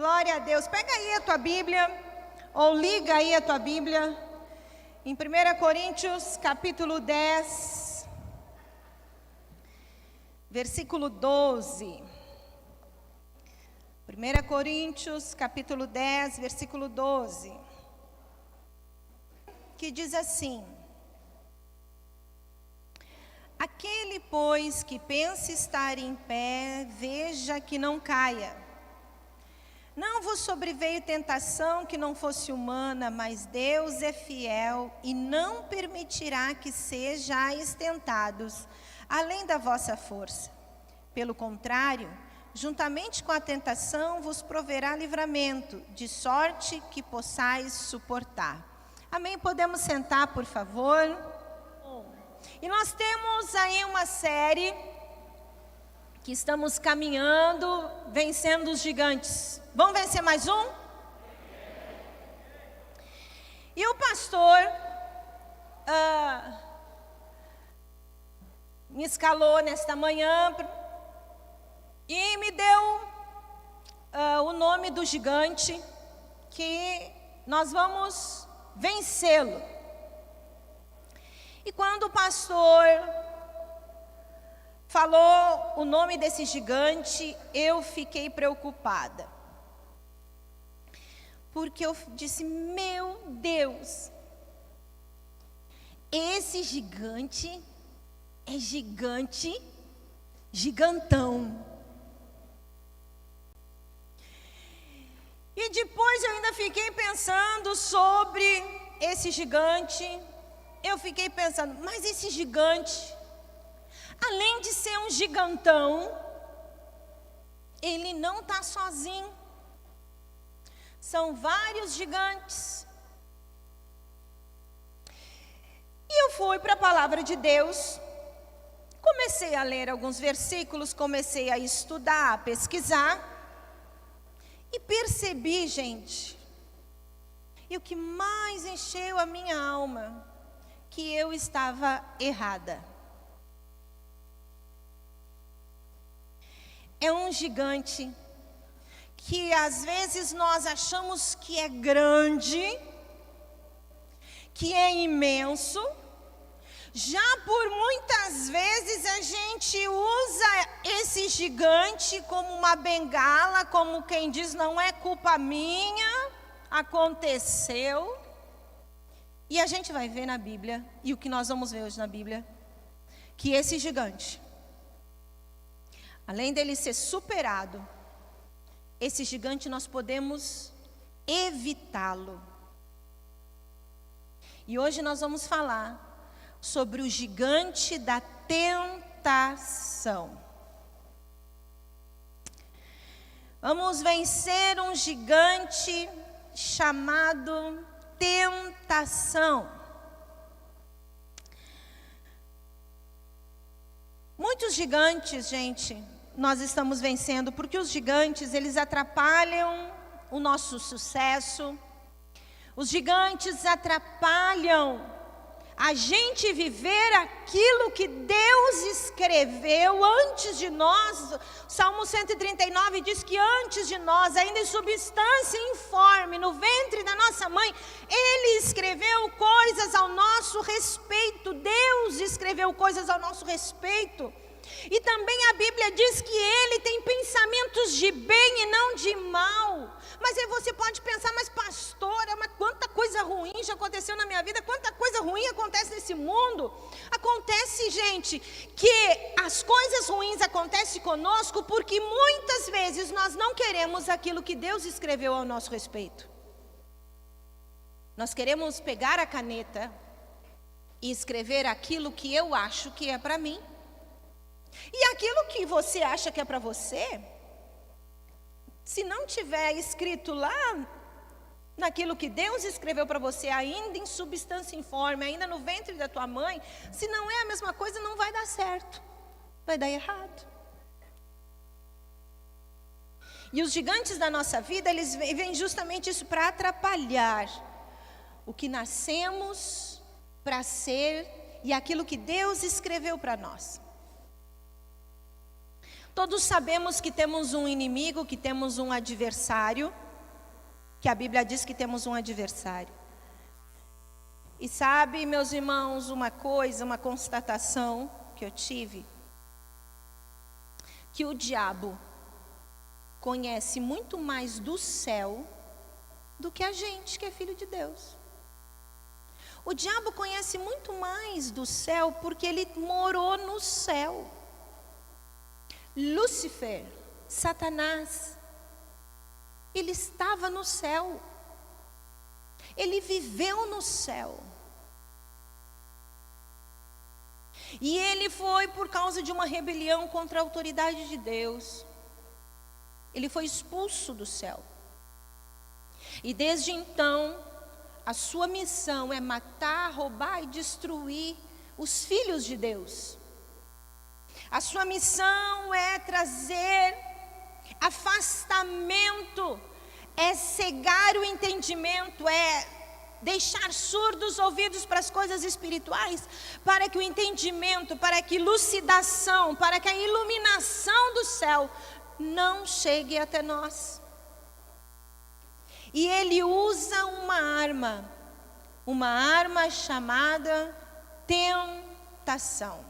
Glória a Deus. Pega aí a tua Bíblia, ou liga aí a tua Bíblia, em 1 Coríntios, capítulo 10, versículo 12. 1 Coríntios, capítulo 10, versículo 12. Que diz assim: Aquele, pois, que pensa estar em pé, veja que não caia. Não vos sobreveio tentação que não fosse humana, mas Deus é fiel e não permitirá que sejais tentados, além da vossa força. Pelo contrário, juntamente com a tentação vos proverá livramento, de sorte que possais suportar. Amém? Podemos sentar, por favor? E nós temos aí uma série que estamos caminhando, vencendo os gigantes. Vamos vencer mais um? E o pastor me escalou nesta manhã e me deu o nome do gigante que nós vamos vencê-lo. E quando o pastor falou o nome desse gigante, eu fiquei preocupada. Porque eu disse, meu Deus, esse gigante é gigantão. E depois eu ainda fiquei pensando sobre esse gigante. Eu fiquei pensando, mas esse gigante, além de ser um gigantão, ele não está sozinho. São vários gigantes. E eu fui para a palavra de Deus, comecei a ler alguns versículos, comecei a estudar, a pesquisar, e percebi, gente, e o que mais encheu a minha alma, que eu estava errada. É um gigante que às vezes nós achamos que é grande, que é imenso. Já por muitas vezes a gente usa esse gigante como uma bengala, como quem diz, não é culpa minha, aconteceu. E a gente vai ver na Bíblia, e o que nós vamos ver hoje na Bíblia, que esse gigante, além dele ser superado, esse gigante nós podemos evitá-lo. E hoje nós vamos falar sobre o gigante da tentação. Vamos vencer um gigante chamado tentação. Muitos gigantes, gente, nós estamos vencendo, porque os gigantes, eles atrapalham o nosso sucesso. Os gigantes atrapalham a gente viver aquilo que Deus escreveu antes de nós. Salmo 139 diz que antes de nós, ainda em substância informe, no ventre da nossa mãe, Ele escreveu coisas ao nosso respeito. Deus escreveu coisas ao nosso respeito. E também a Bíblia diz que Ele tem pensamentos de bem e não de mal. Mas aí você pode pensar, mas pastora, mas quanta coisa ruim já aconteceu na minha vida, quanta coisa ruim acontece nesse mundo. Acontece, gente, que as coisas ruins acontecem conosco porque muitas vezes nós não queremos aquilo que Deus escreveu ao nosso respeito. Nós queremos pegar a caneta e escrever aquilo que eu acho que é para mim. E aquilo que você acha que é para você, se não tiver escrito lá, naquilo que Deus escreveu para você, ainda em substância informe, ainda no ventre da tua mãe, se não é a mesma coisa, não vai dar certo, vai dar errado. E os gigantes da nossa vida, eles vêm justamente isso para atrapalhar o que nascemos para ser e aquilo que Deus escreveu para nós. Todos sabemos que temos um inimigo, que temos um adversário, que a Bíblia diz que temos um adversário. E sabe, meus irmãos, uma coisa, uma constatação que eu tive, que o diabo conhece muito mais do céu do que a gente que é filho de Deus. O diabo conhece muito mais do céu porque ele morou no céu. Lúcifer, Satanás, ele estava no céu. Ele viveu no céu. E ele foi por causa de uma rebelião contra a autoridade de Deus. Ele foi expulso do céu. E desde então, a sua missão é matar, roubar e destruir os filhos de Deus. A sua missão é trazer afastamento, é cegar o entendimento, é deixar surdos os ouvidos para as coisas espirituais, para que o entendimento, para que lucidação, para que a iluminação do céu não chegue até nós. E ele usa uma arma chamada tentação.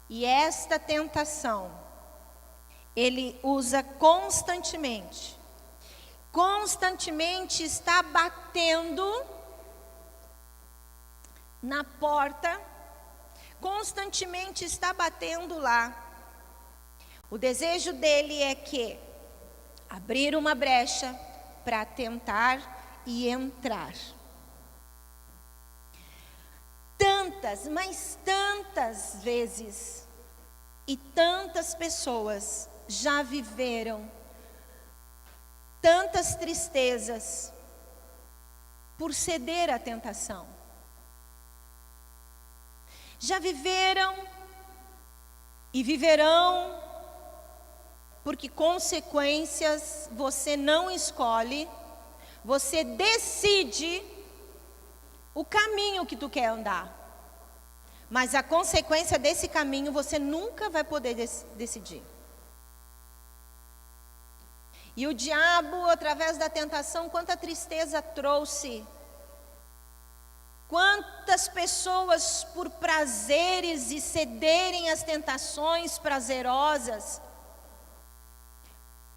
E esta tentação, ele usa constantemente. Constantemente está batendo na porta, constantemente está batendo lá. O desejo dele é que abrir uma brecha para tentar e entrar. Tantas, mas tantas vezes e tantas pessoas já viveram tantas tristezas por ceder à tentação. Já viveram e viverão, porque consequências você não escolhe, você decide o caminho que tu quer andar. Mas a consequência desse caminho você nunca vai poder decidir. E o diabo, através da tentação, quanta tristeza trouxe. Quantas pessoas por prazeres e cederem às tentações prazerosas,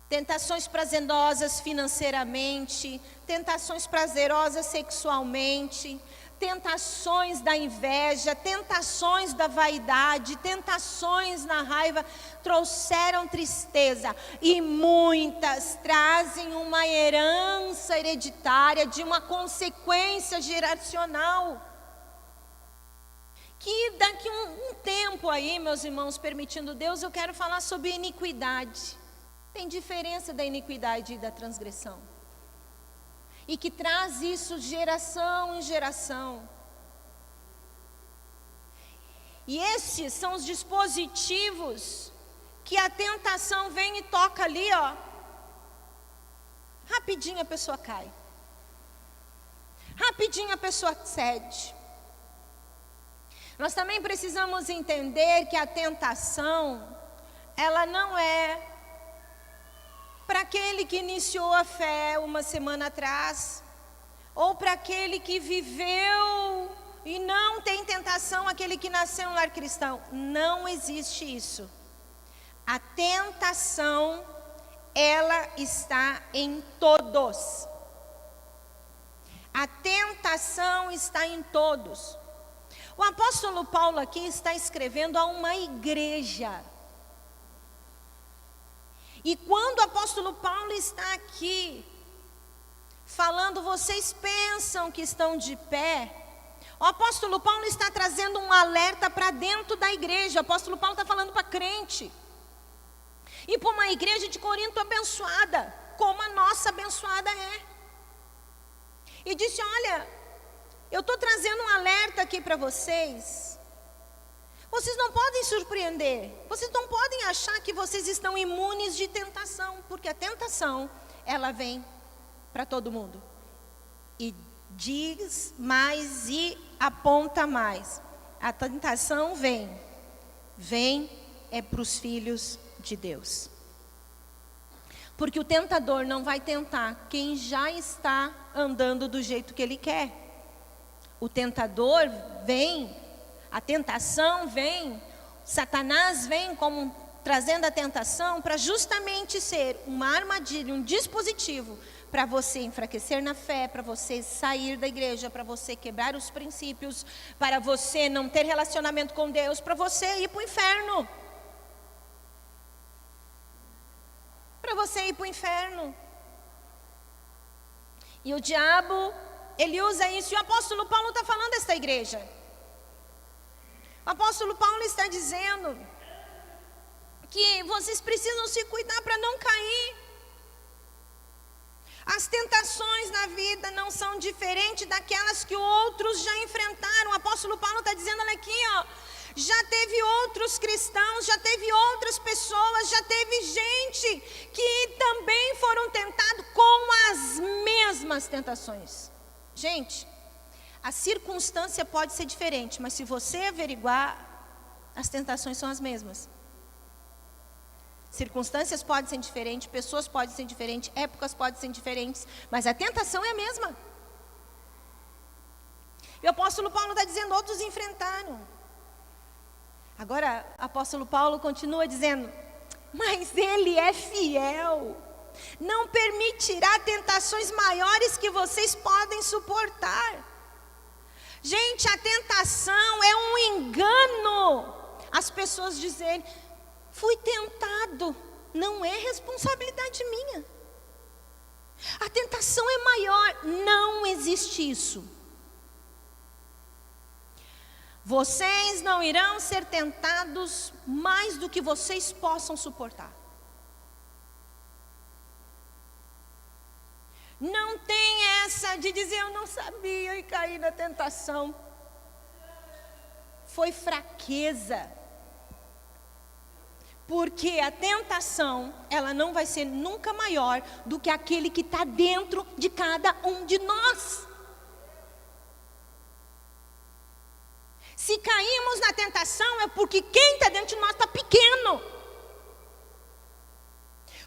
tentações prazerosas financeiramente, tentações prazerosas sexualmente, tentações da inveja, tentações da vaidade, tentações na raiva, trouxeram tristeza. E muitas trazem uma herança hereditária de uma consequência geracional. Que daqui um tempo aí, meus irmãos, permitindo Deus, eu quero falar sobre iniquidade. Tem diferença da iniquidade e da transgressão. E que traz isso geração em geração. E esses são os dispositivos que a tentação vem e toca ali, ó. Rapidinho a pessoa cai. Rapidinho a pessoa cede. Nós também precisamos entender que a tentação, ela não é para aquele que iniciou a fé uma semana atrás, ou para aquele que viveu e não tem tentação, aquele que nasceu em um lar cristão. Não existe isso. A tentação, ela está em todos. A tentação está em todos. O apóstolo Paulo aqui está escrevendo a uma igreja. E quando o apóstolo Paulo está aqui, falando, vocês pensam que estão de pé, o apóstolo Paulo está trazendo um alerta para dentro da igreja. O apóstolo Paulo está falando para crente. E para uma igreja de Corinto abençoada, como a nossa abençoada é. E disse, olha, eu estou trazendo um alerta aqui para vocês. Vocês não podem surpreender, vocês não podem achar que vocês estão imunes de tentação, porque a tentação, ela vem para todo mundo. E diz mais e aponta mais. A tentação vem é para os filhos de Deus. Porque o tentador não vai tentar quem já está andando do jeito que ele quer. O tentador vem, a tentação vem, Satanás vem como trazendo a tentação para justamente ser uma armadilha, um dispositivo para você enfraquecer na fé, para você sair da igreja, para você quebrar os princípios, para você não ter relacionamento com Deus, para você ir para o inferno. Para você ir para o inferno. E o diabo, ele usa isso. E o apóstolo Paulo está falando desta igreja. O apóstolo Paulo está dizendo que vocês precisam se cuidar para não cair. As tentações na vida não são diferentes daquelas que outros já enfrentaram. O apóstolo Paulo está dizendo, olha aqui, ó, já teve outros cristãos, já teve outras pessoas, já teve gente que também foram tentados com as mesmas tentações. Gente, a circunstância pode ser diferente, mas se você averiguar, as tentações são as mesmas. Circunstâncias podem ser diferentes, pessoas podem ser diferentes, épocas podem ser diferentes, mas a tentação é a mesma. E o apóstolo Paulo está dizendo, outros enfrentaram. Agora, o apóstolo Paulo continua dizendo, mas ele é fiel, não permitirá tentações maiores que vocês podem suportar. Gente, a tentação é um engano. As pessoas dizerem, fui tentado, não é responsabilidade minha. A tentação é maior, não existe isso. Vocês não irão ser tentados mais do que vocês possam suportar. Não tem essa de dizer eu não sabia e caí na tentação. Foi fraqueza. Porque a tentação, ela não vai ser nunca maior do que aquele que está dentro de cada um de nós. Se caímos na tentação é porque quem está dentro de nós está pequeno.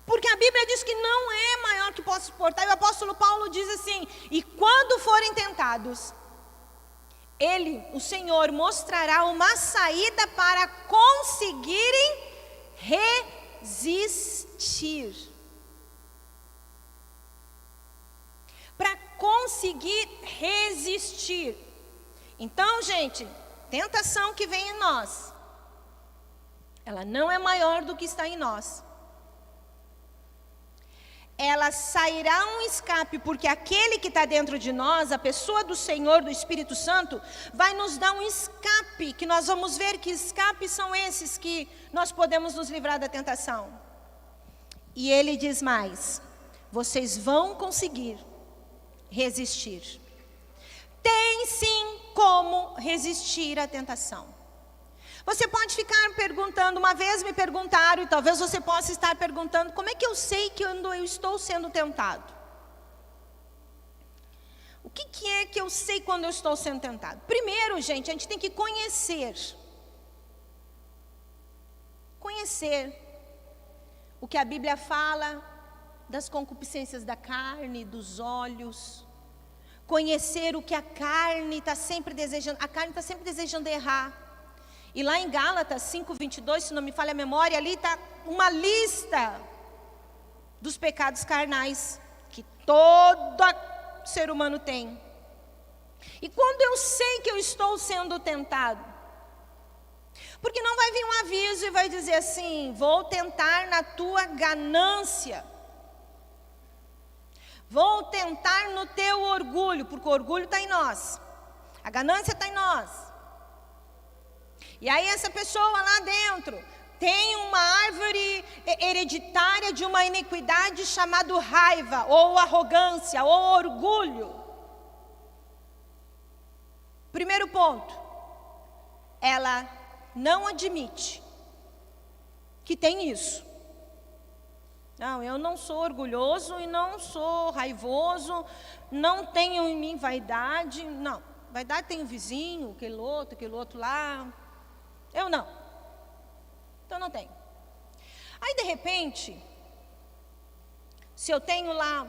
Porque a Bíblia diz que não é maior que possa suportar. E o apóstolo Paulo diz assim, e quando forem tentados, Ele, o Senhor, mostrará uma saída para conseguirem resistir. Para conseguir resistir. Então, gente, tentação que vem em nós, ela não é maior do que está em nós. Ela sairá um escape, porque aquele que está dentro de nós, a pessoa do Senhor, do Espírito Santo, vai nos dar um escape, que nós vamos ver que escapes são esses que nós podemos nos livrar da tentação. E ele diz mais, vocês vão conseguir resistir. Tem sim como resistir à tentação. Você pode ficar perguntando, uma vez me perguntaram, e talvez você possa estar perguntando, como é que eu sei que eu estou sendo tentado? O que é que eu sei quando eu estou sendo tentado? Primeiro, gente, a gente tem que conhecer. Conhecer o que a Bíblia fala das concupiscências da carne, dos olhos. Conhecer o que a carne está sempre desejando. A carne está sempre desejando errar. E lá em Gálatas 5:22, se não me falha a memória, ali está uma lista dos pecados carnais que todo ser humano tem. E quando eu sei que eu estou sendo tentado, porque não vai vir um aviso e vai dizer assim, vou tentar na tua ganância, vou tentar no teu orgulho, porque o orgulho está em nós, a ganância está em nós. E aí essa pessoa lá dentro tem uma árvore hereditária de uma iniquidade chamada raiva, ou arrogância, ou orgulho. Primeiro ponto, ela não admite que tem isso. Não, eu não sou orgulhoso e não sou raivoso, não tenho em mim vaidade. Não, vaidade tem o vizinho, aquele outro lá. Eu não. Então não tenho. Aí de repente, se eu tenho lá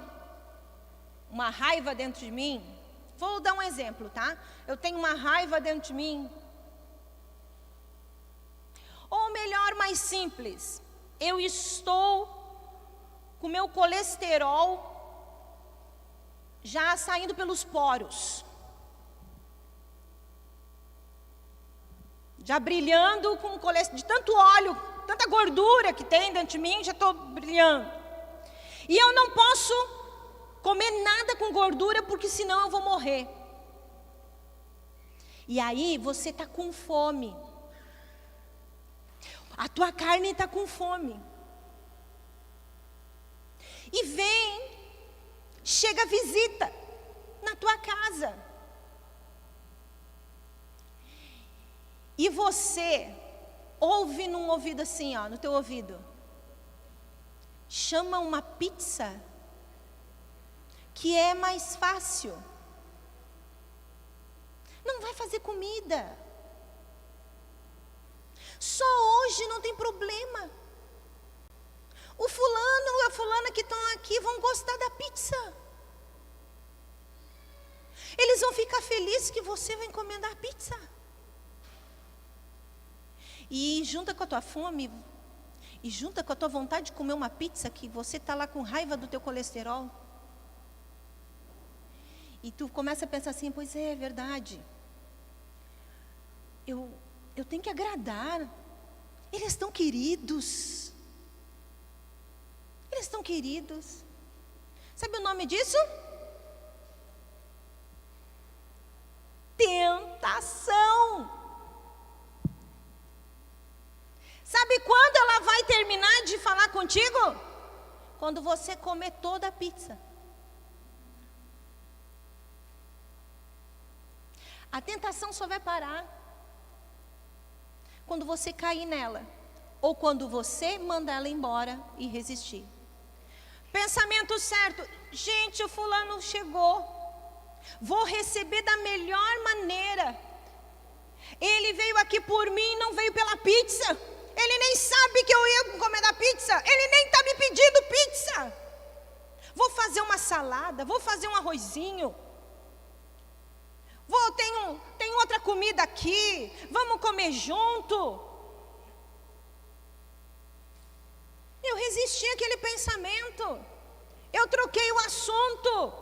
uma raiva dentro de mim, vou dar um exemplo, tá? Eu tenho uma raiva dentro de mim. Ou melhor, mais simples, eu estou com meu colesterol já saindo pelos poros. Já brilhando com colesterol, de tanto óleo, tanta gordura que tem dentro de mim, já estou brilhando. E eu não posso comer nada com gordura, porque senão eu vou morrer. E aí você está com fome. A tua carne está com fome. E chega visita na tua casa. E você ouve num ouvido assim, ó, no teu ouvido. Chama uma pizza, que é mais fácil. Não vai fazer comida. Só hoje não tem problema. O fulano e a fulana que estão aqui vão gostar da pizza. Eles vão ficar felizes que você vai encomendar pizza. E junta com a tua fome, e junta com a tua vontade de comer uma pizza, que você está lá com raiva do teu colesterol. E tu começa a pensar assim, pois é verdade. Eu tenho que agradar. Eles estão queridos. Eles estão queridos. Sabe o nome disso? Tentação. Sabe quando ela vai terminar de falar contigo? Quando você comer toda a pizza. A tentação só vai parar quando você cair nela, ou quando você mandar ela embora e resistir. Pensamento certo: gente, o fulano chegou, vou receber da melhor maneira. Ele veio aqui por mim, não veio pela pizza. Ele nem sabe que eu ia comer da pizza. Ele nem está me pedindo pizza. Vou fazer uma salada, vou fazer um arrozinho. Tem outra comida aqui, vamos comer junto. Eu resisti àquele pensamento. Eu troquei o assunto.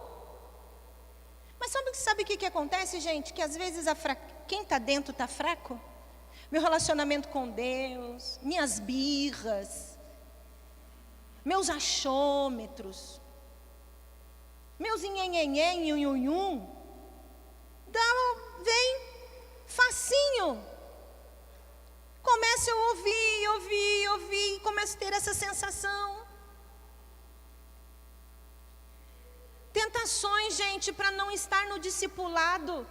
Mas sabe o que acontece, gente? Que às vezes quem está dentro está fraco. Meu relacionamento com Deus, minhas birras, meus achômetros, meus nhenhenhé, nhunhunhum, vem facinho. Começa a ouvir, começa a ter essa sensação. Tentações, gente, para não estar no discipulado.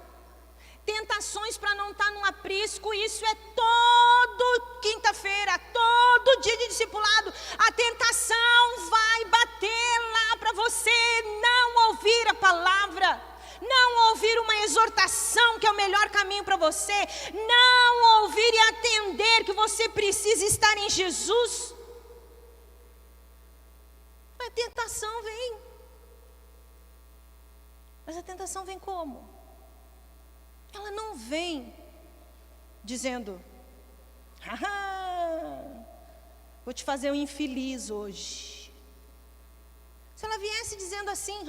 Tentações para não estar num aprisco. Isso é todo quinta-feira, todo dia de discipulado. A tentação vai bater lá para você não ouvir a palavra, não ouvir uma exortação que é o melhor caminho para você, não ouvir e atender que você precisa estar em Jesus. A tentação vem. Mas a tentação vem como? Ela não vem dizendo: vou te fazer um infeliz hoje. Se ela viesse dizendo assim: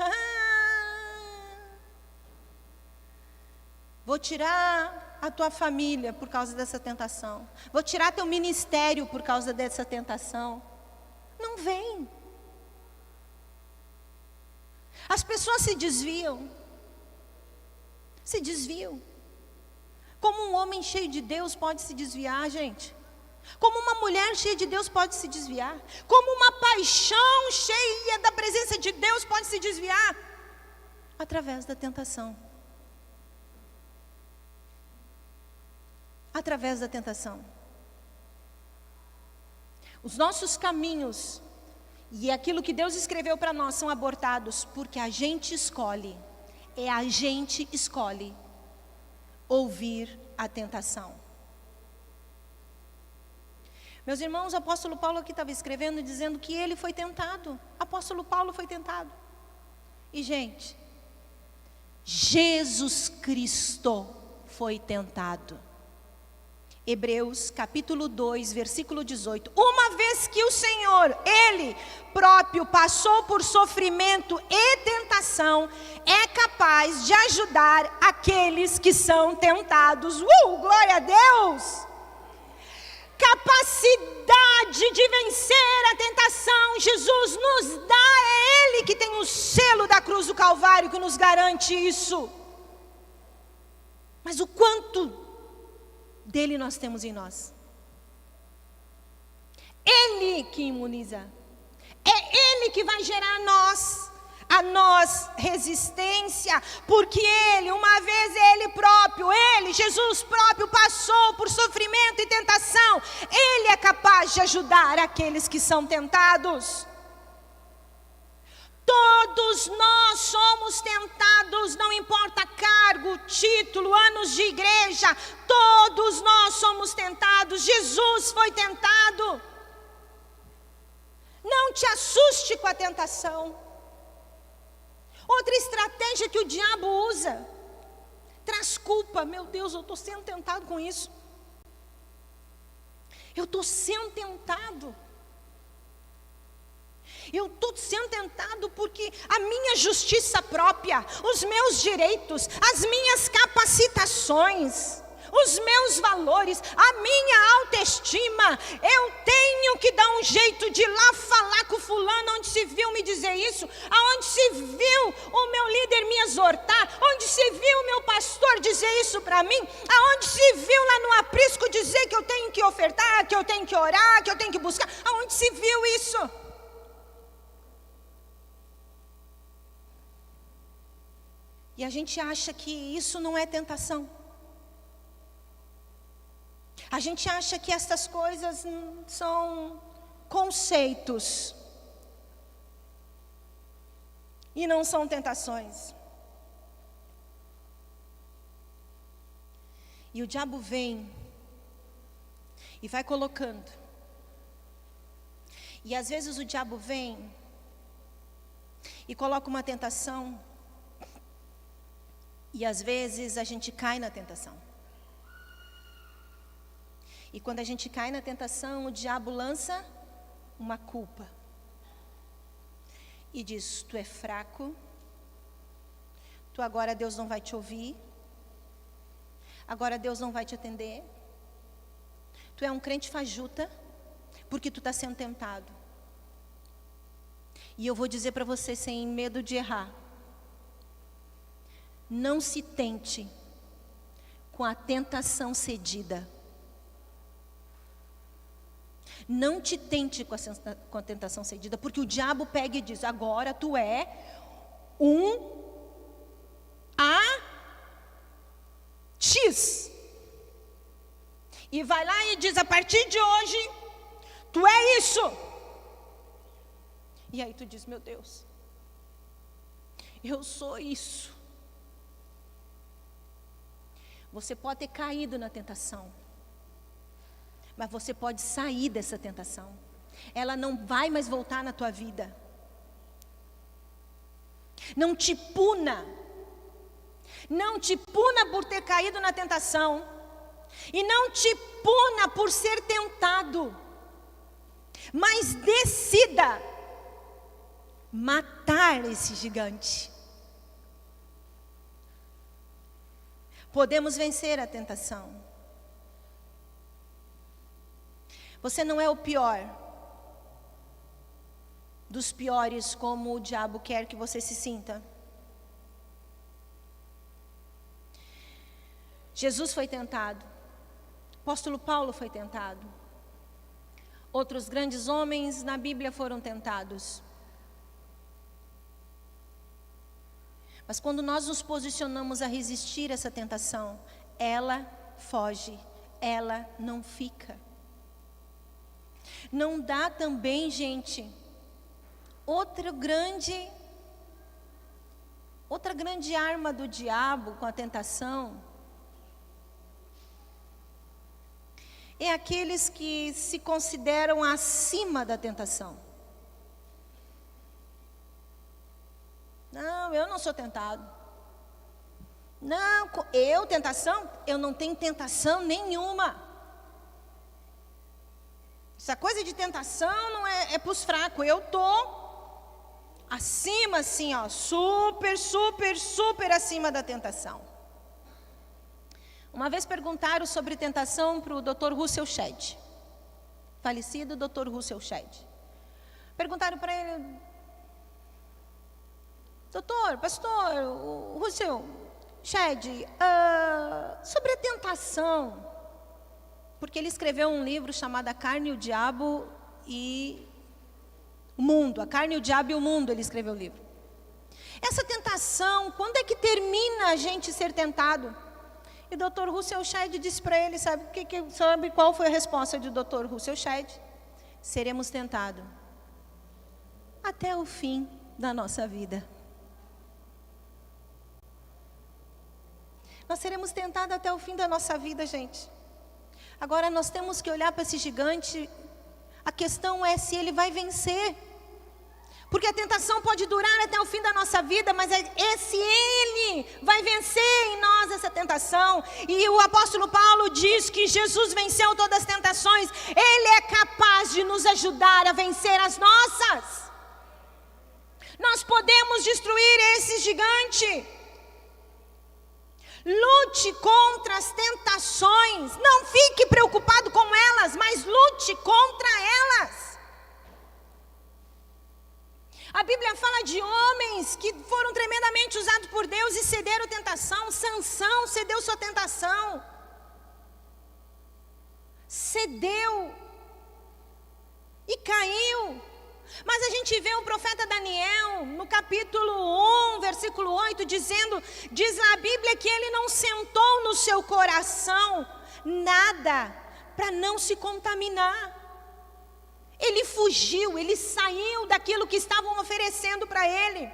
vou tirar a tua família por causa dessa tentação, vou tirar teu ministério por causa dessa tentação, não vem. As pessoas se desviam. Como um homem cheio de Deus pode se desviar, gente? Como uma mulher cheia de Deus pode se desviar? Como uma paixão cheia da presença de Deus pode se desviar? Através da tentação. Através da tentação. Os nossos caminhos e aquilo que Deus escreveu para nós são abortados porque a gente escolhe. É a gente escolhe ouvir a tentação. Meus irmãos, o apóstolo Paulo aqui estava escrevendo, dizendo que ele foi tentado. Apóstolo Paulo foi tentado. E gente, Jesus Cristo foi tentado. Hebreus capítulo 2, versículo 18. Uma vez que o Senhor, Ele próprio passou por sofrimento e tentação, é capaz de ajudar aqueles que são tentados. Glória a Deus! Capacidade de vencer a tentação, Jesus nos dá, é Ele que tem o selo da cruz do Calvário que nos garante isso. Mas o quanto dele nós temos em nós? Ele que imuniza, é Ele que vai gerar a nós resistência, porque Ele, uma vez Ele próprio, Ele, Jesus próprio, passou por sofrimento e tentação. Ele é capaz de ajudar aqueles que são tentados. Todos nós somos tentados, não importa cargo, título, anos de igreja, todos nós somos tentados. Jesus foi tentado. Não te assuste com a tentação. Outra estratégia que o diabo usa, traz culpa. Meu Deus, eu estou sendo tentado com isso. Eu estou sendo tentado. Eu estou sendo tentado porque a minha justiça própria, os meus direitos, as minhas capacitações, os meus valores, a minha autoestima, eu tenho que dar um jeito de ir lá falar com fulano, onde se viu me dizer isso, aonde se viu o meu líder me exortar, onde se viu o meu pastor dizer isso para mim, aonde se viu lá no aprisco dizer que eu tenho que ofertar, que eu tenho que orar, que eu tenho que buscar, aonde se viu isso? E a gente acha que isso não é tentação. A gente acha que essas coisas são conceitos e não são tentações. E o diabo vem e vai colocando. E às vezes o diabo vem e coloca uma tentação, e às vezes a gente cai na tentação. E quando a gente cai na tentação, o diabo lança uma culpa. E diz, tu é fraco, tu agora Deus não vai te ouvir, agora Deus não vai te atender, tu é um crente fajuta, porque tu está sendo tentado. E eu vou dizer para você sem medo de errar, não se tente com a tentação cedida. Não te tente com a tentação cedida, porque o diabo pega e diz, agora tu é X. E vai lá e diz, a partir de hoje, tu é isso. E aí tu diz, meu Deus, eu sou isso. Você pode ter caído na tentação, mas você pode sair dessa tentação. Ela não vai mais voltar na tua vida. Não te puna. Não te puna por ter caído na tentação. E não te puna por ser tentado. Mas decida matar esse gigante. Podemos vencer a tentação. Você não é o pior dos piores, como o diabo quer que você se sinta. Jesus foi tentado. Apóstolo Paulo foi tentado. Outros grandes homens na Bíblia foram tentados. Mas quando nós nos posicionamos a resistir a essa tentação, ela foge, ela não fica. Não dá também, gente, outra grande arma do diabo com a tentação é aqueles que se consideram acima da tentação. Não, eu não sou tentado. Não, tentação? Eu não tenho tentação nenhuma. Essa coisa de tentação não é para os fracos. Eu estou acima, assim, ó, super, super, super acima da tentação. Uma vez perguntaram sobre tentação para o Dr. Russell Shedd, falecido Dr. Russell Shedd. Perguntaram para ele: pastor Russell Shedd, sobre a tentação, porque ele escreveu um livro chamado A Carne, o Diabo e o Mundo. A Carne, o Diabo e o Mundo, ele escreveu o livro. Essa tentação, quando é que termina a gente ser tentado? E o Dr. Russell Shedd disse para ele, sabe qual foi a resposta do Dr. Russell Shedd? Seremos tentados até o fim da nossa vida. Nós seremos tentados até o fim da nossa vida, gente. Agora nós temos que olhar para esse gigante. A questão é se ele vai vencer. Porque a tentação pode durar até o fim da nossa vida, mas é se ele vai vencer em nós essa tentação. E o apóstolo Paulo diz que Jesus venceu todas as tentações. Ele é capaz de nos ajudar a vencer as nossas. Nós podemos destruir esse gigante. Lute contra as tentações. Não fique preocupado com elas, mas lute contra elas. A Bíblia fala de homens que foram tremendamente usados por Deus e cederam tentação. Sansão cedeu sua tentação. Cedeu e caiu. Mas a gente vê o profeta Daniel, no capítulo 1, versículo 8, diz lá a Bíblia que ele não sentou no seu coração nada para não se contaminar. Ele fugiu, ele saiu daquilo que estavam oferecendo para ele.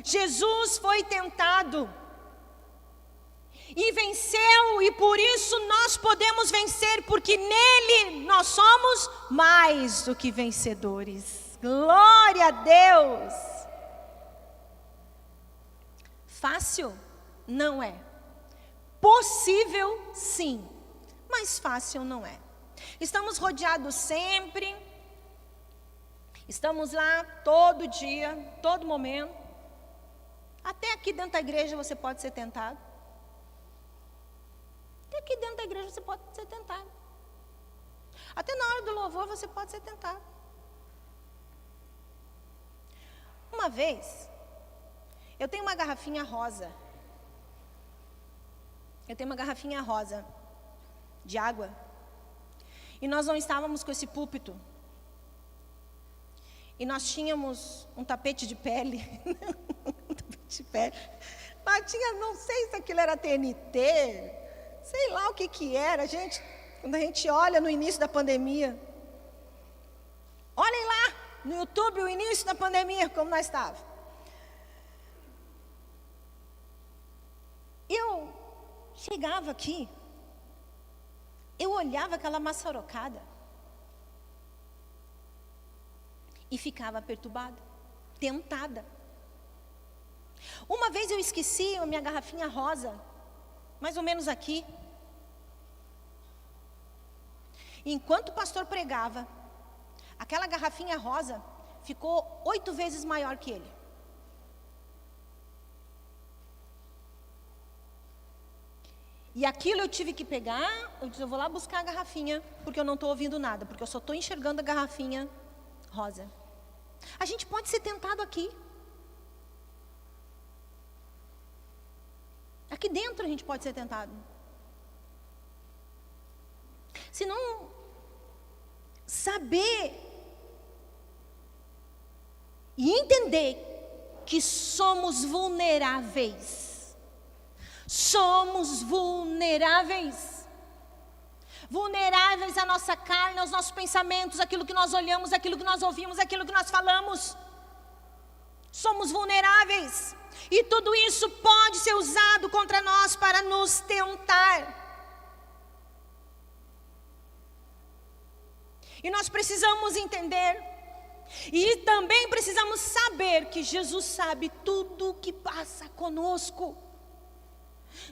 Jesus foi tentado e venceu, e por isso nós podemos vencer, porque nele nós somos mais do que vencedores. Glória a Deus! Fácil? Não é. Possível? Sim. Mas fácil não é. Estamos rodeados sempre. Estamos lá todo dia, todo momento. Até aqui dentro da igreja você pode ser tentado. Até aqui dentro da igreja você pode ser tentado. Até na hora do louvor você pode ser tentado. Uma vez, eu tenho uma garrafinha rosa. Eu tenho uma garrafinha rosa de água. E nós não estávamos com esse púlpito. E nós tínhamos um tapete de pele. Um tapete de pele. Mas tinha, não sei se aquilo era TNT. Sei lá o que era, gente. Quando a gente olha no início da pandemia. Olhem lá no YouTube o início da pandemia, como nós estávamos. Eu chegava aqui, eu olhava aquela maçarocada e ficava perturbada, tentada. Uma vez eu esqueci a minha garrafinha rosa, mais ou menos aqui. Enquanto o pastor pregava, aquela garrafinha rosa ficou 8 vezes maior que ele. E aquilo eu tive que pegar, eu disse, eu vou lá buscar a garrafinha, porque eu não estou ouvindo nada, porque eu só estou enxergando a garrafinha rosa. A gente pode ser tentado aqui. Aqui dentro a gente pode ser tentado. Se não saber e entender que somos vulneráveis. Somos vulneráveis. Vulneráveis à nossa carne, aos nossos pensamentos, aquilo que nós olhamos, aquilo que nós ouvimos, aquilo que nós falamos. Somos vulneráveis. E tudo isso pode ser usado contra nós para nos tentar. E nós precisamos entender, e também precisamos saber que Jesus sabe tudo o que passa conosco.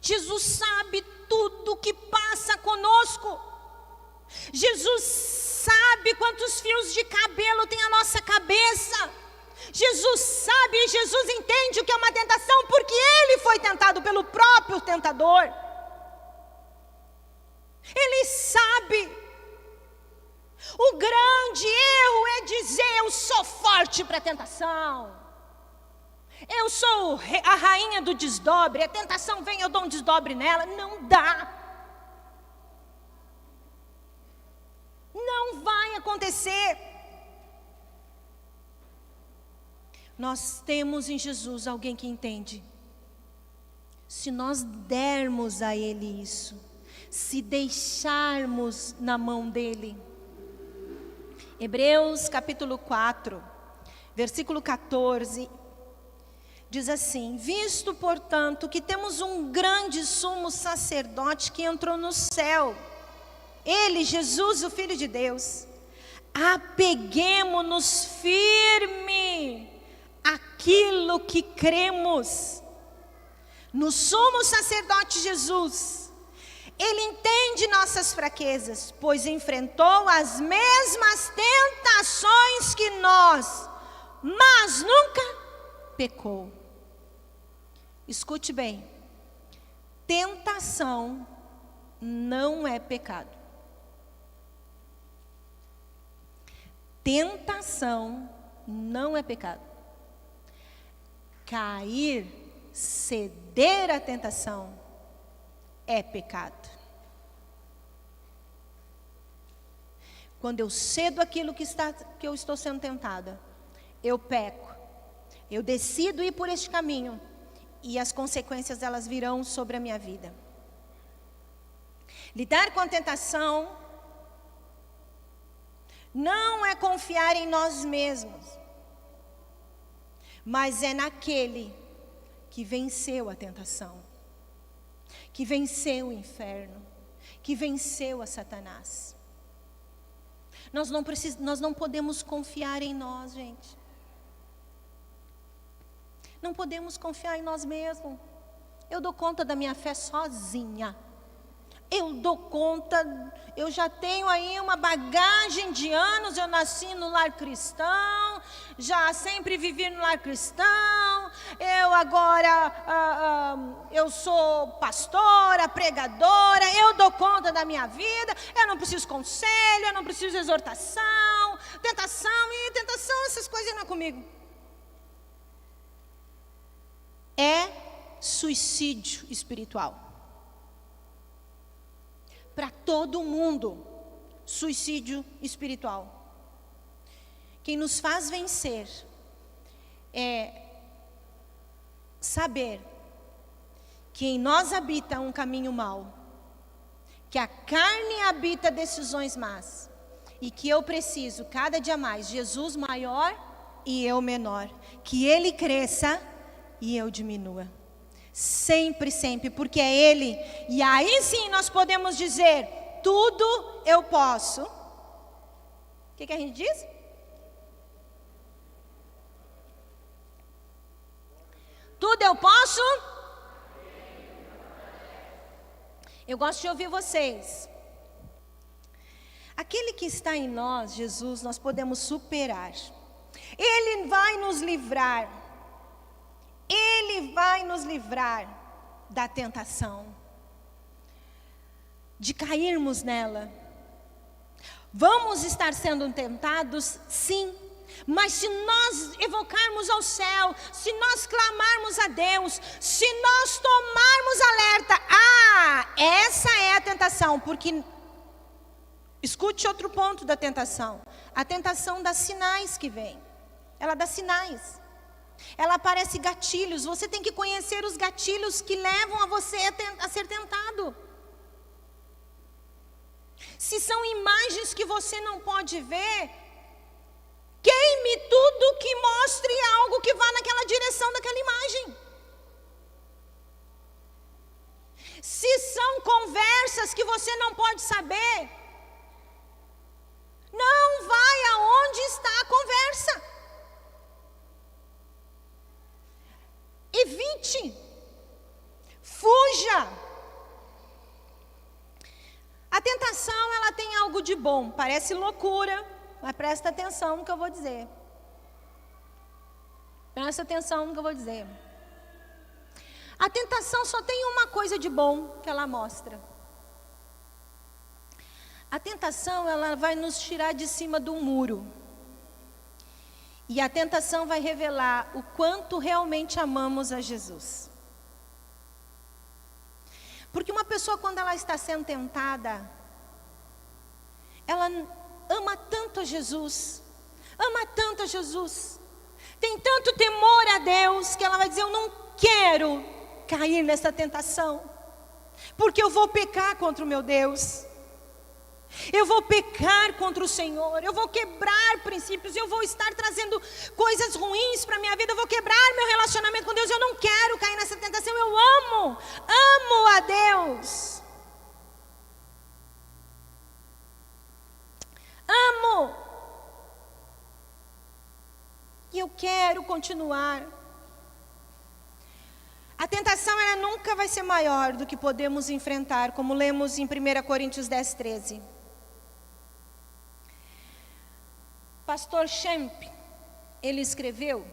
Jesus sabe tudo o que passa conosco. Jesus sabe quantos fios de cabelo tem a nossa cabeça. Jesus sabe e Jesus entende o que é uma tentação, porque Ele foi tentado pelo próprio tentador. Ele sabe. O grande erro é dizer: eu sou forte para a tentação. Eu sou a rainha do desdobre. A tentação vem, eu dou um desdobre nela. Não dá. Não vai acontecer. Nós temos em Jesus alguém que entende. Se nós dermos a Ele isso, se deixarmos na mão dEle. Hebreus capítulo 4, versículo 14, diz assim: visto, portanto, que temos um grande sumo sacerdote que entrou no céu, Ele, Jesus, o Filho de Deus, apeguemo-nos firme àquilo que cremos. No sumo sacerdote Jesus, Ele entende nossas fraquezas, pois enfrentou as mesmas tentações que nós, mas nunca pecou. Escute bem, tentação não é pecado. Tentação não é pecado. Cair, ceder à tentação é pecado. Quando eu cedo aquilo que eu estou sendo tentada, eu peco. Eu decido ir por este caminho e as consequências elas virão sobre a minha vida. Lidar com a tentação não é confiar em nós mesmos, mas é naquele que venceu a tentação, que venceu o inferno, que venceu a Satanás. Nós não podemos confiar em nós, gente. Não podemos confiar em nós mesmos. Eu dou conta da minha fé sozinha. Eu dou conta, eu já tenho aí uma bagagem de anos, eu nasci no lar cristão, já sempre vivi no lar cristão, eu agora, eu sou pastora, pregadora, eu dou conta da minha vida, eu não preciso conselho, eu não preciso exortação, tentação, essas coisas não é comigo. É suicídio espiritual. Para todo mundo, suicídio espiritual. Quem nos faz vencer é saber que em nós habita um caminho mau, que a carne habita decisões más, e que eu preciso cada dia mais, Jesus maior e eu menor, que Ele cresça e eu diminua. Sempre, sempre, porque é Ele. E aí sim nós podemos dizer: tudo eu posso. O que a gente diz? Tudo eu posso. Eu gosto de ouvir vocês. Aquele que está em nós, Jesus, nós podemos superar. Ele vai nos livrar. Ele vai nos livrar da tentação, de cairmos nela. Vamos estar sendo tentados? Sim. Mas se nós evocarmos ao céu, se nós clamarmos a Deus, se nós tomarmos alerta, essa é a tentação, porque, escute outro ponto da tentação. A tentação dá sinais que vem, ela dá sinais. Ela parece gatilhos, você tem que conhecer os gatilhos que levam a você a ser tentado. Se são imagens que você não pode ver, queime tudo que mostre algo que vá naquela direção daquela imagem. Se são conversas que você não pode saber, Não vai aonde está a conversa. Evite. Fuja. A tentação, ela tem algo de bom. Parece loucura, mas presta atenção no que eu vou dizer. Presta atenção no que eu vou dizer. A tentação só tem uma coisa de bom que ela mostra. A tentação, ela vai nos tirar de cima do muro. E a tentação vai revelar o quanto realmente amamos a Jesus. Porque uma pessoa, quando ela está sendo tentada, ela ama tanto a Jesus, tem tanto temor a Deus, que ela vai dizer: eu não quero cair nessa tentação, porque eu vou pecar contra o meu Deus. Eu vou pecar contra o Senhor, eu vou quebrar princípios, eu vou estar trazendo coisas ruins para a minha vida, eu vou quebrar meu relacionamento com Deus. Eu não quero cair nessa tentação, eu amo a Deus. Amo. E eu quero continuar. A tentação, ela nunca vai ser maior do que podemos enfrentar, como lemos em 1 Coríntios 10, 13. Pastor Schemp, ele escreveu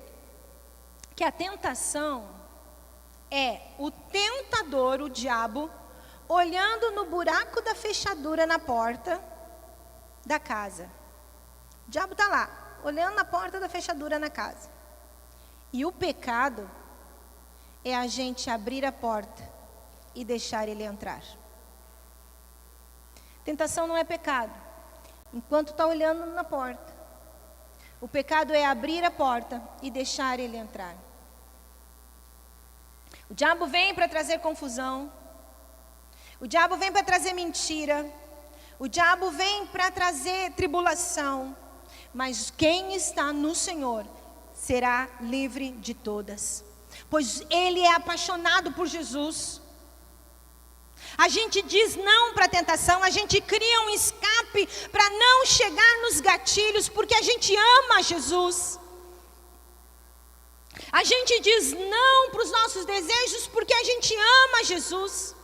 que a tentação é o tentador, o diabo, olhando no buraco da fechadura na porta da casa. O diabo está lá, olhando na porta da fechadura na casa. E o pecado é a gente abrir a porta e deixar ele entrar. Tentação não é pecado, enquanto está olhando na porta. O pecado é abrir a porta e deixar ele entrar. O diabo vem para trazer confusão. O diabo vem para trazer mentira. O diabo vem para trazer tribulação. Mas quem está no Senhor será livre de todas. Pois ele é apaixonado por Jesus. A gente diz não para a tentação, a gente cria um escape para não chegar nos gatilhos, porque a gente ama Jesus. A gente diz não para os nossos desejos, porque a gente ama Jesus.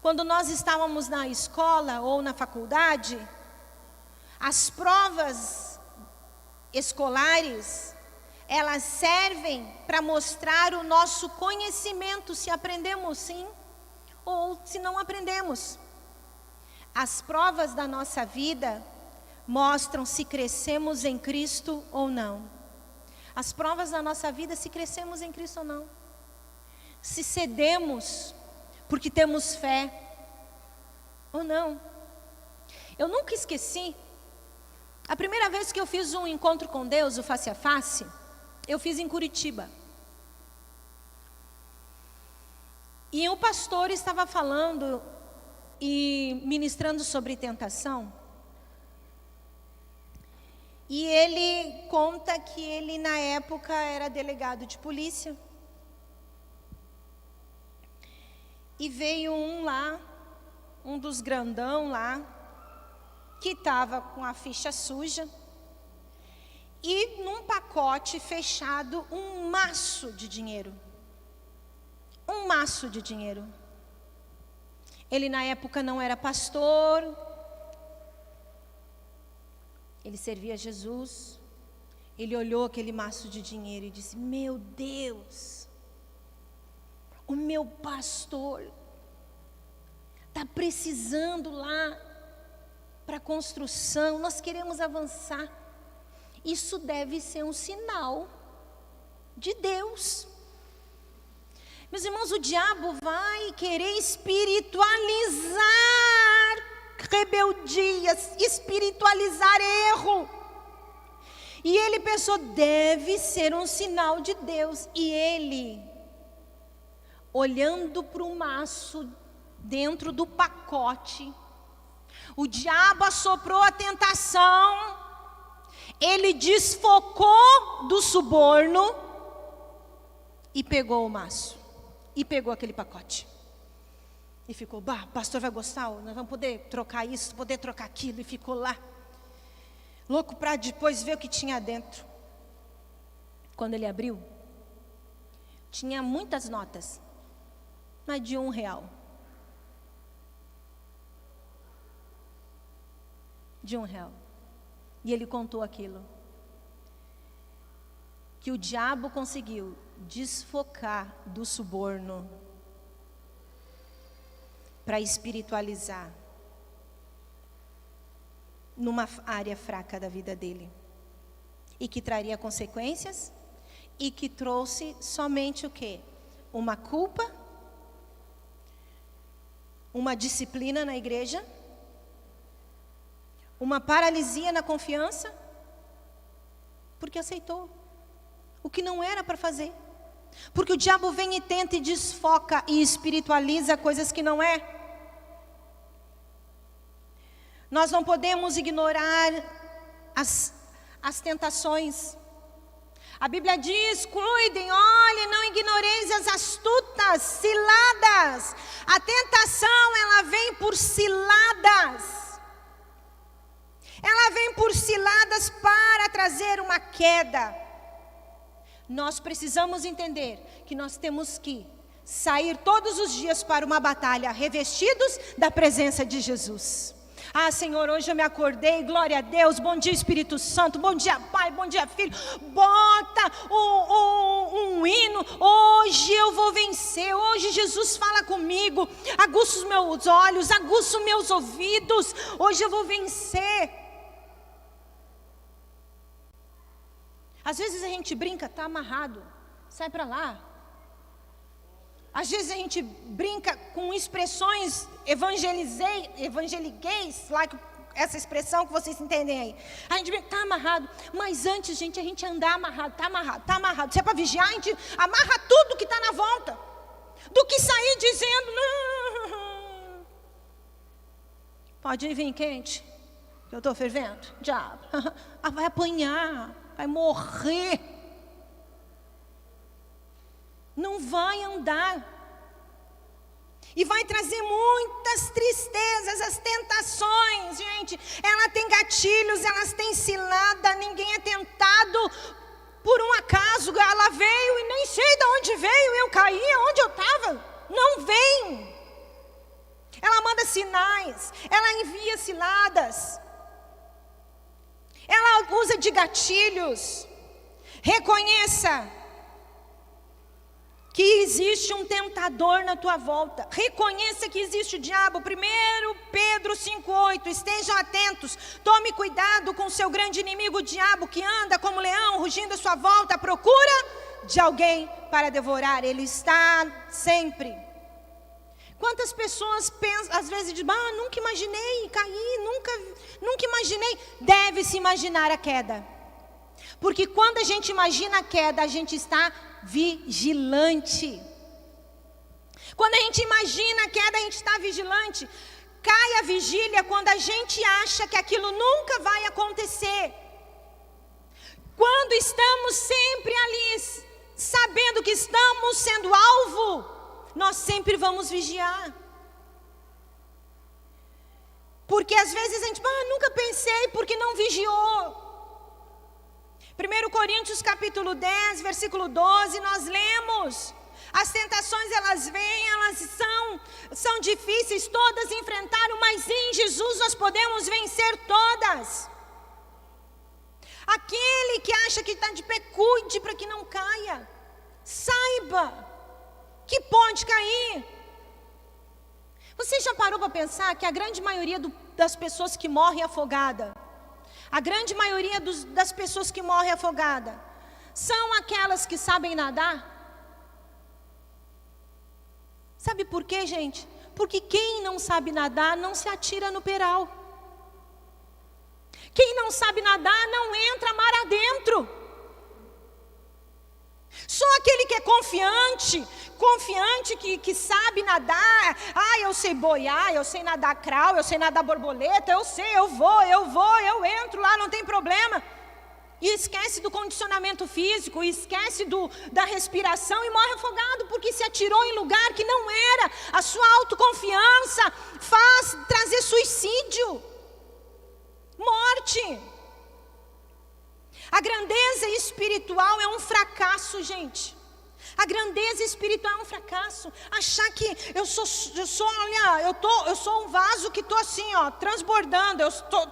Quando nós estávamos na escola ou na faculdade, as provas escolares, elas servem para mostrar o nosso conhecimento, se aprendemos sim, ou se não aprendemos. As provas da nossa vida mostram se crescemos em Cristo ou não. As provas da nossa vida, se crescemos em Cristo ou não. Se cedemos porque temos fé ou não. Eu nunca esqueci, a primeira vez que eu fiz um encontro com Deus, o face a face, eu fiz em Curitiba. E o pastor estava falando e ministrando sobre tentação. E ele conta que ele na época era delegado de polícia. E veio um lá, um dos grandão lá, que estava com a ficha suja. E num pacote fechado, um maço de dinheiro. Um maço de dinheiro. Ele na época não era pastor. Ele servia a Jesus. Ele olhou aquele maço de dinheiro e disse: meu Deus, o meu pastor está precisando lá para construção, nós queremos avançar. Isso deve ser um sinal de Deus. Meus irmãos, o diabo vai querer espiritualizar rebeldias, espiritualizar erro. E ele pensou, deve ser um sinal de Deus. E ele, olhando para o maço dentro do pacote, o diabo assoprou a tentação. Ele desfocou do suborno e pegou o maço. E pegou aquele pacote. E ficou, o pastor vai gostar, nós vamos poder trocar isso, poder trocar aquilo. E ficou lá, louco para depois ver o que tinha dentro. Quando ele abriu, tinha muitas notas, mas de R$1. De R$1. E ele contou aquilo. Que o diabo conseguiu desfocar do suborno para espiritualizar numa área fraca da vida dele. E que traria consequências. E que trouxe somente o quê? Uma culpa, uma disciplina na igreja, uma paralisia na confiança, porque aceitou o que não era para fazer. Porque o diabo vem e tenta e desfoca e espiritualiza coisas que não é. Nós não podemos ignorar as tentações. A Bíblia diz, cuidem, olhem, não ignoreis as astutas ciladas. A tentação, ela vem por ciladas. Ela vem por ciladas para trazer uma queda. Nós precisamos entender que nós temos que sair todos os dias para uma batalha, revestidos da presença de Jesus. Ah, Senhor, hoje eu me acordei, glória a Deus, bom dia Espírito Santo, bom dia Pai, bom dia Filho, bota um hino, hoje eu vou vencer, hoje Jesus fala comigo, aguça os meus olhos, aguça os meus ouvidos, hoje eu vou vencer. Às vezes a gente brinca, está amarrado, sai para lá. Às vezes a gente brinca com expressões evangeligueis, lá, essa expressão que vocês entendem aí. A gente brinca, está amarrado. Mas antes, gente, a gente andar amarrado, está amarrado, está amarrado. Se é para vigiar, a gente amarra tudo que está na volta. Do que sair dizendo, não. Pode vir quente, que eu estou fervendo. Diabo, vai apanhar, vai morrer. Não vai andar. E vai trazer muitas tristezas, as tentações, gente. Ela tem gatilhos, elas têm cilada. Ninguém é tentado por um acaso. Ela veio e nem sei de onde veio. Eu caí onde eu estava. Não vem. Ela manda sinais. Ela envia ciladas. Ela usa de gatilhos. Reconheça que existe um tentador na tua volta. Reconheça que existe o diabo. 1 Pedro 5,8. Estejam atentos. Tome cuidado com o seu grande inimigo, o diabo, que anda como leão, rugindo à sua volta, à procura de alguém para devorar. Ele está sempre. Quantas pessoas pensam, às vezes dizem, nunca imaginei cair, nunca imaginei. Deve se imaginar a queda. Porque quando a gente imagina a queda, a gente está vigilante. Quando a gente imagina a queda, a gente está vigilante. Cai a vigília quando a gente acha que aquilo nunca vai acontecer. Quando estamos sempre ali, sabendo que estamos sendo alvo, nós sempre vamos vigiar. Porque às vezes a gente, nunca pensei porque não vigiou. 1 Coríntios capítulo 10, versículo 12, nós lemos. As tentações, elas vêm, elas são difíceis, todas enfrentaram, mas em Jesus nós podemos vencer todas. Aquele que acha que está de pé, cuide para que não caia. Saiba que pode cair. Você já parou para pensar que a grande maioria das pessoas que morrem afogada, a grande maioria das pessoas que morrem afogada são aquelas que sabem nadar? Sabe por quê, gente? Porque quem não sabe nadar não se atira no peral. Quem não sabe nadar não entra mar adentro. Só aquele que é confiante que sabe nadar. Eu sei boiar, eu sei nadar crawl, eu sei nadar borboleta, eu sei, eu entro lá, não tem problema. E esquece do condicionamento físico, esquece da respiração e morre afogado, porque se atirou em lugar que não era. A sua autoconfiança faz trazer suicídio, morte. A grandeza espiritual é um fracasso, gente. A grandeza espiritual é um fracasso. Achar que eu sou um vaso que estou assim, ó, transbordando.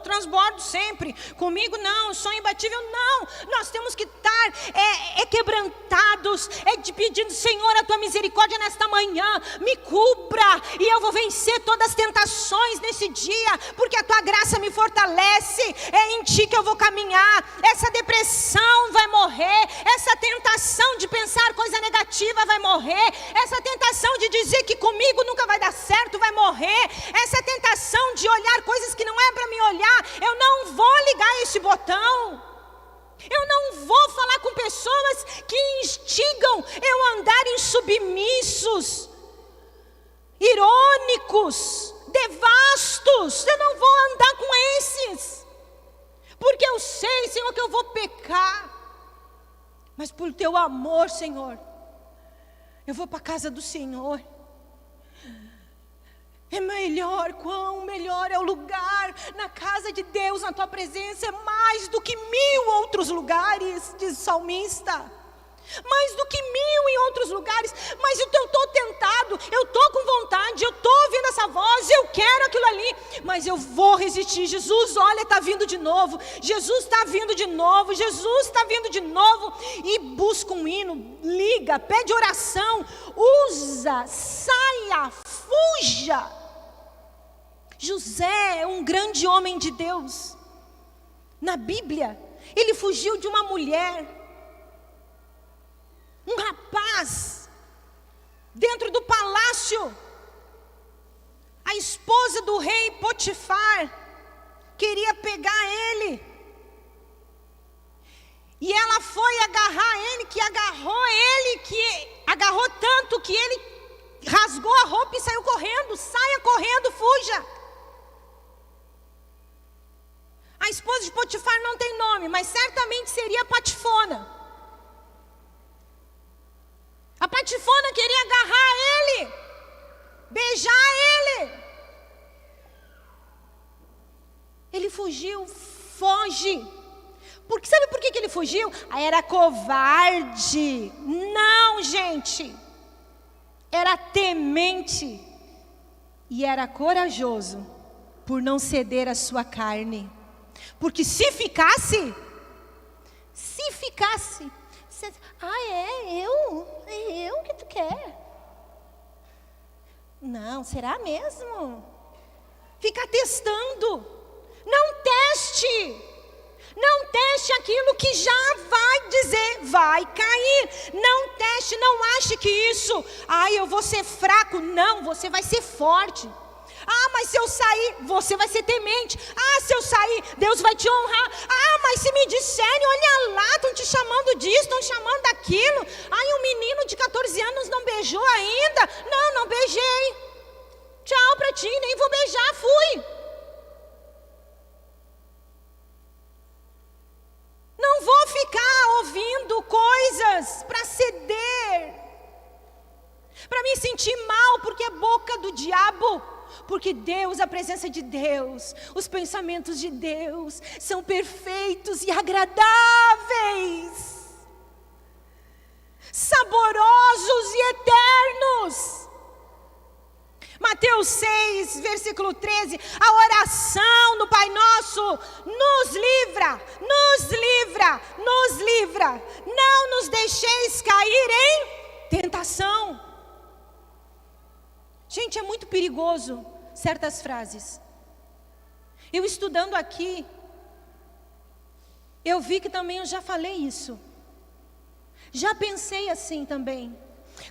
Transbordo sempre. Comigo não, eu sou imbatível. Não, nós temos que estar quebrantados, pedindo, Senhor, a tua misericórdia nesta manhã. Me cubra e eu vou vencer todas as tentações nesse dia, porque a tua graça me fortalece. É em ti que eu vou caminhar. Essa depressão vai morrer. Essa tentação de pensar coisa negativa vai morrer. Essa tentação de dizer que comigo nunca vai dar certo vai morrer. Essa tentação de olhar coisas que não é para me olhar, eu não vou ligar esse botão. Eu não vou falar com pessoas que instigam eu a andar em submissos, irônicos, devastos. Eu não vou andar com esses, porque eu sei, Senhor, que eu vou pecar. Mas por teu amor, Senhor, eu vou para a casa do Senhor. É melhor, quão melhor é o lugar na casa de Deus, na tua presença. É mais do que 1000 outros lugares, diz o salmista. Mais do que 1000 em outros lugares. Mas eu estou tentado, eu estou com vontade, eu estou ouvindo essa voz, eu quero aquilo ali, mas eu vou resistir. Jesus, olha, está vindo de novo. Jesus está vindo de novo. Jesus está vindo de novo. E busca um hino, liga, pede oração, usa, saia, fuja. José é um grande homem de Deus. Na Bíblia, ele fugiu de uma mulher, um rapaz, dentro do palácio. A esposa do rei Potifar queria pegar ele, e ela foi agarrar ele, que agarrou tanto que ele rasgou a roupa e saiu correndo. Saia correndo, fuja. A esposa de Potifar não tem nome, mas certamente seria Patifona. A Patifona queria agarrar ele, beijar ele. Ele fugiu, foge. Sabe por que ele fugiu? Era covarde. Não, gente. Era temente. E era corajoso por não ceder à sua carne. Porque se ficasse, é eu que tu quer. Não, será mesmo? Fica testando. Não teste aquilo que já vai dizer, vai cair. Não teste, não ache que isso, eu vou ser fraco. Não, você vai ser forte. Mas se eu sair, você vai ser temente. Se eu sair, Deus vai te honrar. Mas se me disserem, olha lá, estão te chamando disso, estão chamando daquilo. Um menino de 14 anos não beijou ainda. Não beijei. Tchau pra ti, nem vou beijar, fui. Não vou ficar ouvindo coisas para ceder, para me sentir mal, porque é boca do diabo. Porque Deus, a presença de Deus, os pensamentos de Deus são perfeitos e agradáveis, saborosos e eternos. Mateus 6, versículo 13, a oração do Pai Nosso: nos livra, não nos deixeis cair em tentação. Gente, é muito perigoso certas frases. Eu estudando aqui, eu vi que também eu já falei isso. Já pensei assim também.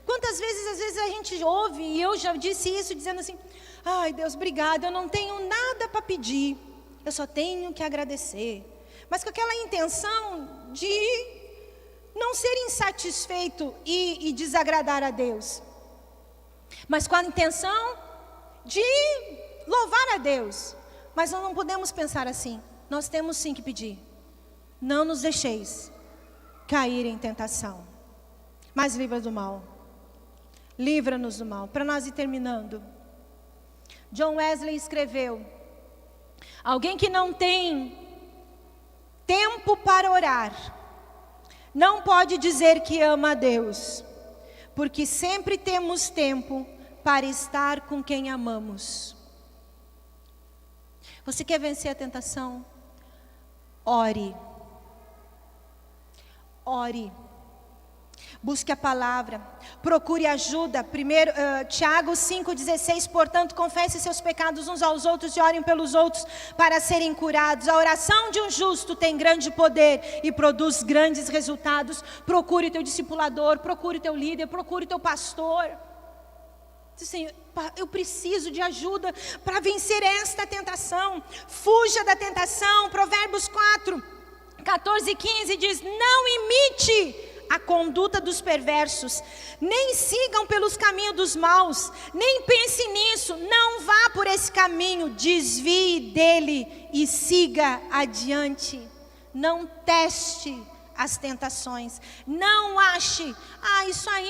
Quantas vezes, às vezes a gente ouve, e eu já disse isso, dizendo assim: ai Deus, obrigado, eu não tenho nada para pedir, eu só tenho que agradecer. Mas com aquela intenção de não ser insatisfeito e desagradar a Deus. Mas com a intenção de louvar a Deus. Mas nós não podemos pensar assim. Nós temos sim que pedir. não nos deixeis cair em tentação, mas livra do mal. Livra-nos do mal. Para nós ir terminando, John Wesley escreveu: alguém que não tem tempo para orar, não pode dizer que ama a Deus, porque sempre temos tempo para estar com quem amamos. Você quer vencer a tentação? Ore. Ore. Busque a palavra, procure ajuda. Tiago 5,16, portanto, confesse seus pecados uns aos outros e orem pelos outros para serem curados. A oração de um justo tem grande poder e produz grandes resultados. Procure teu discipulador, procure teu líder, procure teu pastor. Assim, eu preciso de ajuda para vencer esta tentação. Fuja da tentação. Provérbios 4:14 e 15 diz: não imite a conduta dos perversos, nem sigam pelos caminhos dos maus, nem pense nisso, não vá por esse caminho, desvie dele e siga adiante. Não teste as tentações, não ache, isso aí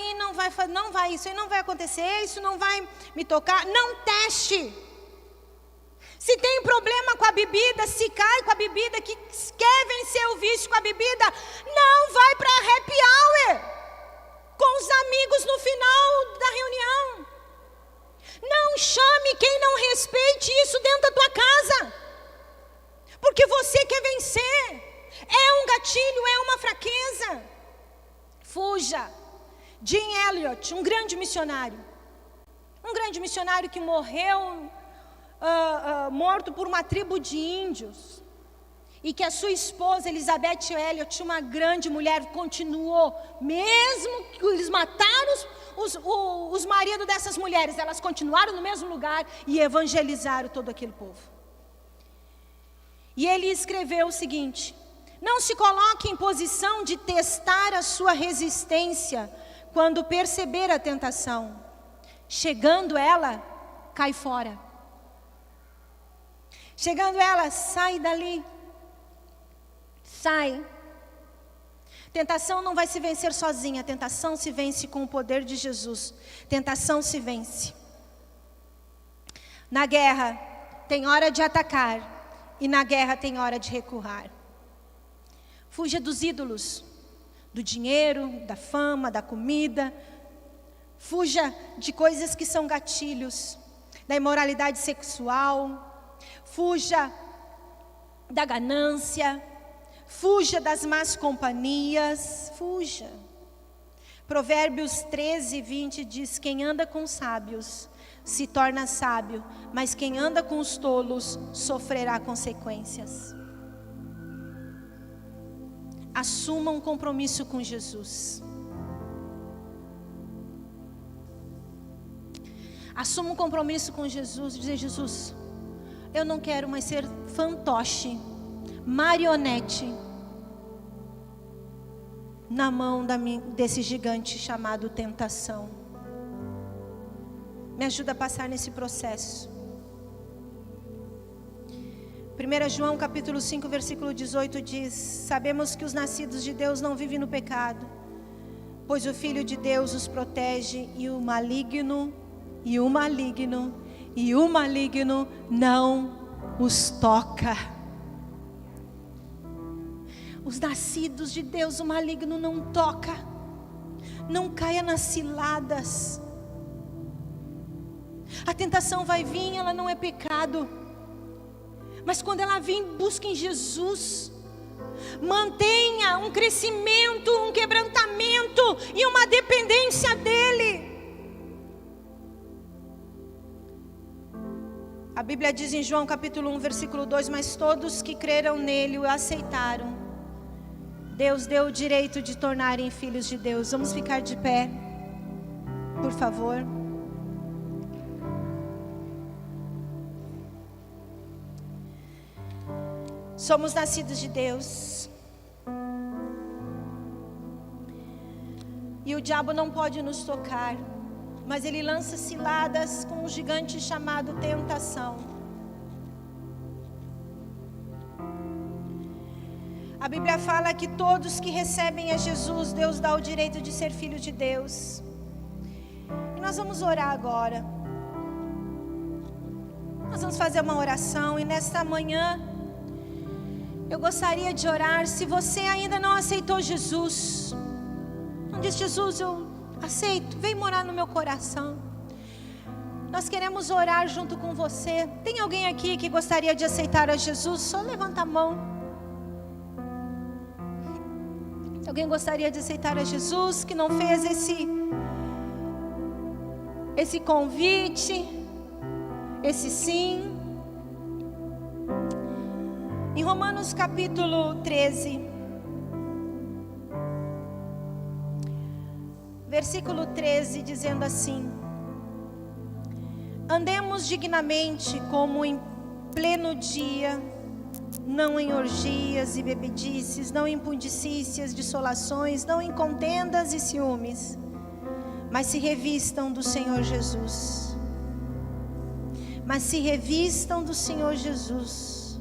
isso aí não vai acontecer, isso não vai me tocar. Não teste. Se tem problema com a bebida, se cai com a bebida, que quer vencer o vício com a bebida, não vai para happy hour com os amigos no final da reunião. Não chame quem não respeite isso dentro da tua casa, porque você quer vencer. É um gatilho, é uma fraqueza. Fuja. Jim Elliot, um grande missionário que morreu morto por uma tribo de índios, e que a sua esposa Elizabeth Elliot, uma grande mulher, continuou, mesmo que eles mataram os maridos dessas mulheres, elas continuaram no mesmo lugar e evangelizaram todo aquele povo. E ele escreveu o seguinte: não se coloque em posição de testar a sua resistência quando perceber a tentação. Chegando ela, cai fora. Chegando ela, sai dali. Sai. Tentação não vai se vencer sozinha. Tentação se vence com o poder de Jesus. Tentação se vence. Na guerra tem hora de atacar, e na guerra tem hora de recuar. Fuja dos ídolos, do dinheiro, da fama, da comida. Fuja de coisas que são gatilhos, da imoralidade sexual. Fuja da ganância. Fuja das más companhias. Fuja. Provérbios 13:20 diz: quem anda com sábios se torna sábio, mas quem anda com os tolos sofrerá consequências. Assuma um compromisso com Jesus. Assuma um compromisso com Jesus. Dizer: Jesus, eu não quero mais ser fantoche, marionete na mão desse gigante chamado tentação. Me ajuda a passar nesse processo. 1 João capítulo 5, versículo 18 diz: sabemos que os nascidos de Deus não vivem no pecado, pois o Filho de Deus os protege, e o maligno não os toca. Os nascidos de Deus, o maligno não toca. Não caia nas ciladas. A tentação vai vir, ela não é pecado, mas quando ela vir, busque em Jesus. Mantenha um crescimento, um quebrantamento e uma dependência dEle. A Bíblia diz em João capítulo 1, versículo 2: mas todos que creram nele o aceitaram, Deus deu o direito de tornarem filhos de Deus. Vamos ficar de pé, por favor. Somos nascidos de Deus, e o diabo não pode nos tocar, mas ele lança ciladas com um gigante chamado tentação. A Bíblia fala que todos que recebem a Jesus, Deus dá o direito de ser filho de Deus. E nós vamos orar agora. Nós vamos fazer uma oração e nesta manhã eu gostaria de orar. Se você ainda não aceitou Jesus, não diz: Jesus, eu aceito, vem morar no meu coração. Nós queremos orar junto com você. Tem alguém aqui que gostaria de aceitar a Jesus? Só levanta a mão. Alguém gostaria de aceitar a Jesus, que não fez esse convite, esse sim? Em Romanos capítulo 13, versículo 13, dizendo assim: andemos dignamente como em pleno dia, não em orgias e bebedices, não em pundicícias, dissolações, não em contendas e ciúmes, mas se revistam do Senhor Jesus. Mas se revistam do Senhor Jesus,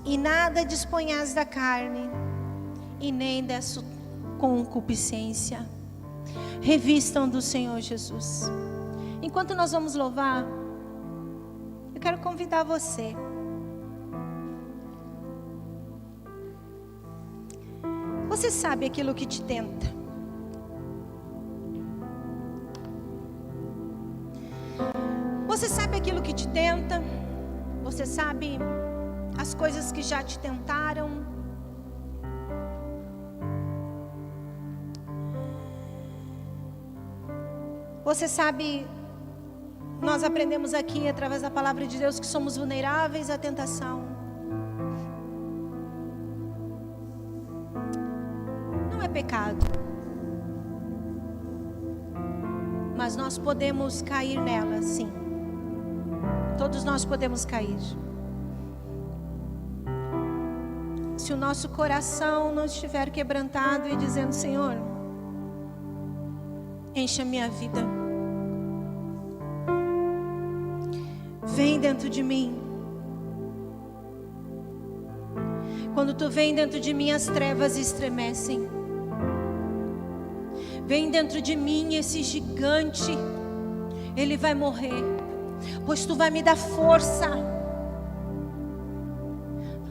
e nada disponhais da carne, e nem dessa concupiscência. Revistam do Senhor Jesus. Enquanto nós vamos louvar, eu quero convidar você. Você sabe aquilo que te tenta? Você sabe aquilo que te tenta? Você sabe as coisas que já te tentaram? Você sabe, nós aprendemos aqui através da palavra de Deus que somos vulneráveis à tentação. Não é pecado, mas nós podemos cair nela, sim. Todos nós podemos cair. Se o nosso coração não estiver quebrantado e dizendo: Senhor, enche a minha vida, vem dentro de mim. Quando tu vem dentro de mim, as trevas estremecem. Vem dentro de mim esse gigante, ele vai morrer, pois tu vai me dar força.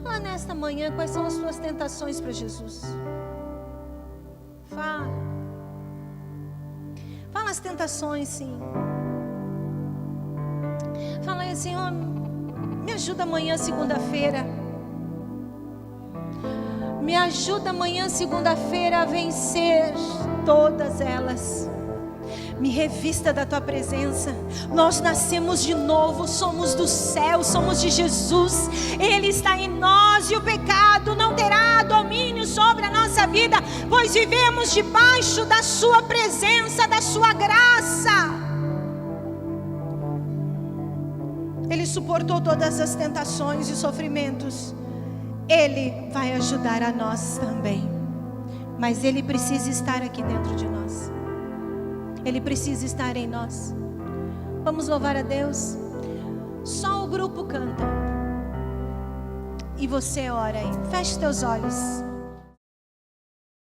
Fala nesta manhã quais são as tuas tentações para Jesus. Fala as tentações, sim. Fala aí: Senhor, me ajuda amanhã, segunda-feira. Me ajuda amanhã, segunda-feira, a vencer todas elas. Me revista da tua presença. Nós nascemos de novo, somos do céu, somos de Jesus. Ele está em nós e o pecado não terá domínio sobre a nossa vida, pois vivemos debaixo da sua presença, da sua graça. Ele suportou todas as tentações e sofrimentos. Ele vai ajudar a nós também. Mas Ele precisa estar aqui dentro de nós. Ele precisa estar em nós. Vamos louvar a Deus. Só o grupo canta. E você ora aí. Feche teus olhos.